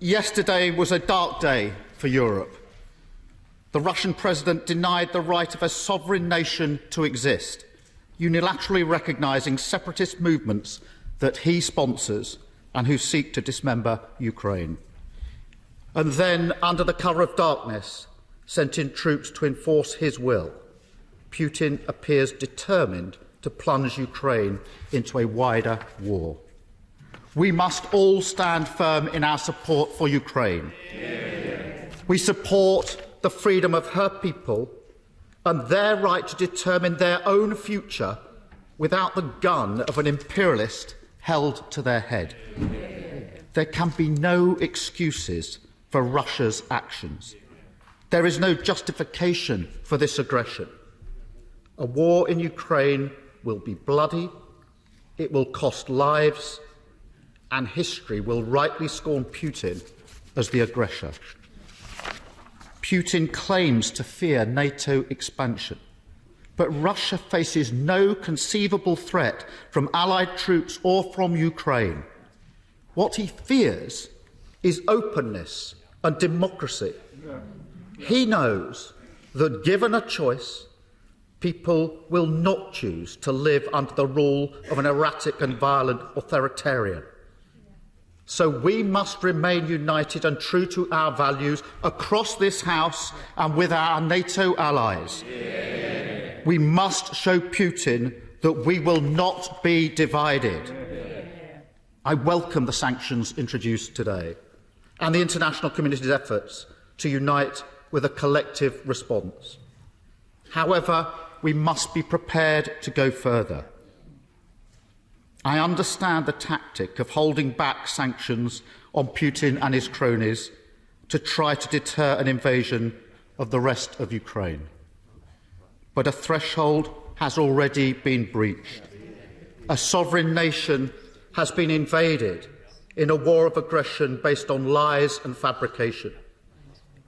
Yesterday was a dark day for Europe. The Russian president denied the right of a sovereign nation to exist, unilaterally recognising separatist movements that he sponsors and who seek to dismember Ukraine. And then, under the cover of darkness, sent in troops to enforce his will. Putin appears determined to plunge Ukraine into a wider war. We must all stand firm in our support for Ukraine. We support the freedom of her people and their right to determine their own future without the gun of an imperialist held to their head. There can be no excuses for Russia's actions. There is no justification for this aggression. A war in Ukraine will be bloody, it will cost lives, and history will rightly scorn Putin as the aggressor. Putin claims to fear NATO expansion, but Russia faces no conceivable threat from allied troops or from Ukraine. What he fears is openness and democracy. He knows that, given a choice, people will not choose to live under the rule of an erratic and violent authoritarian. So we must remain united and true to our values across this House and with our NATO allies. We must show Putin that we will not be divided. I welcome the sanctions introduced today and the international community's efforts to unite with a collective response. However, we must be prepared to go further. I understand the tactic of holding back sanctions on Putin and his cronies to try to deter an invasion of the rest of Ukraine. But a threshold has already been breached. A sovereign nation has been invaded in a war of aggression based on lies and fabrication.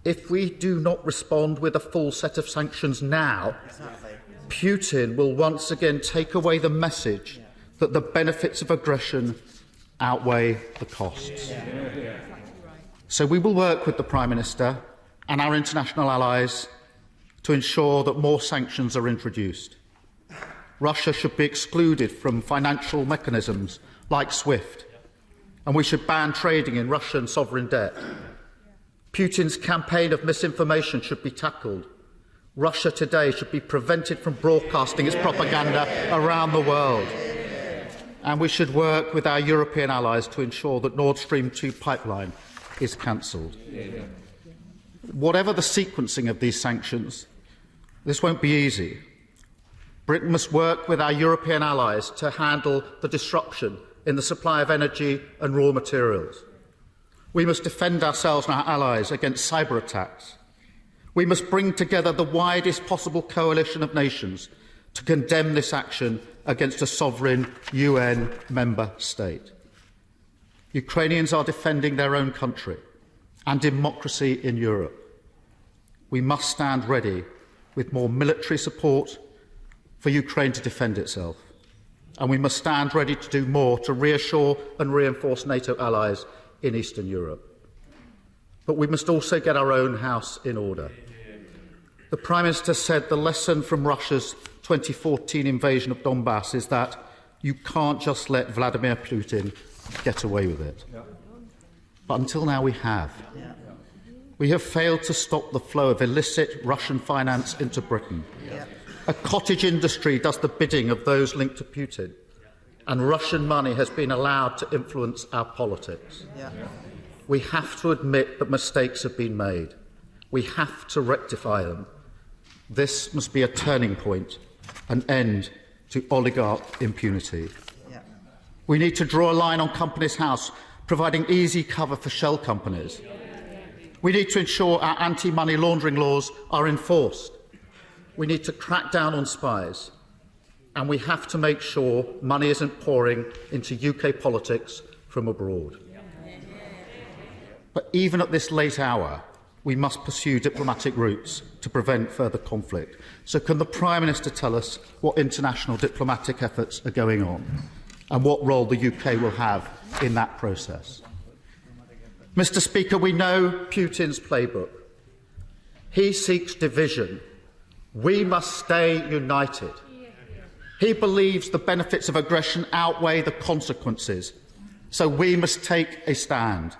If we do not respond with a full set of sanctions now, Putin will once again take away the message that the benefits of aggression outweigh the costs. So we will work with the Prime Minister and our international allies to ensure that more sanctions are introduced. Russia should be excluded from financial mechanisms like SWIFT, and we should ban trading in Russian sovereign debt. Putin's campaign of misinformation should be tackled. Russia today should be prevented from broadcasting its propaganda around the world. And we should work with our European allies to ensure that Nord Stream 2 pipeline is cancelled. Whatever the sequencing of these sanctions, this won't be easy. Britain must work with our European allies to handle the disruption in the supply of energy and raw materials. We must defend ourselves and our allies against cyber attacks. We must bring together the widest possible coalition of nations to condemn this action against a sovereign UN member state. Ukrainians are defending their own country and democracy in Europe. We must stand ready with more military support for Ukraine to defend itself. And we must stand ready to do more to reassure and reinforce NATO allies in Eastern Europe. But we must also get our own house in order. The Prime Minister said the lesson from Russia's 2014 invasion of Donbass is that you can't just let Vladimir Putin get away with it. But until now we have. We have failed to stop the flow of illicit Russian finance into Britain. A cottage industry does the bidding of those linked to Putin, and Russian money has been allowed to influence our politics. We have to admit that mistakes have been made. We have to rectify them. This must be a turning point, an end to oligarch impunity. We need to draw a line on Companies House, providing easy cover for shell companies. We need to ensure our anti-money laundering laws are enforced. We need to crack down on spies. And we have to make sure money isn't pouring into UK politics from abroad. But even at this late hour, we must pursue diplomatic routes to prevent further conflict. So can the Prime Minister tell us what international diplomatic efforts are going on and what role the UK will have in that process? Mr. Speaker, we know Putin's playbook. He seeks division. We must stay united. He believes the benefits of aggression outweigh the consequences, so we must take a stand.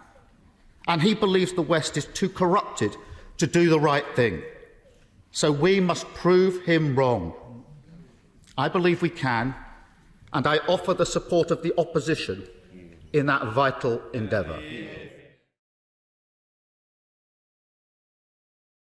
And he believes the West is too corrupted to do the right thing, so we must prove him wrong. I believe we can, and I offer the support of the opposition in that vital endeavour.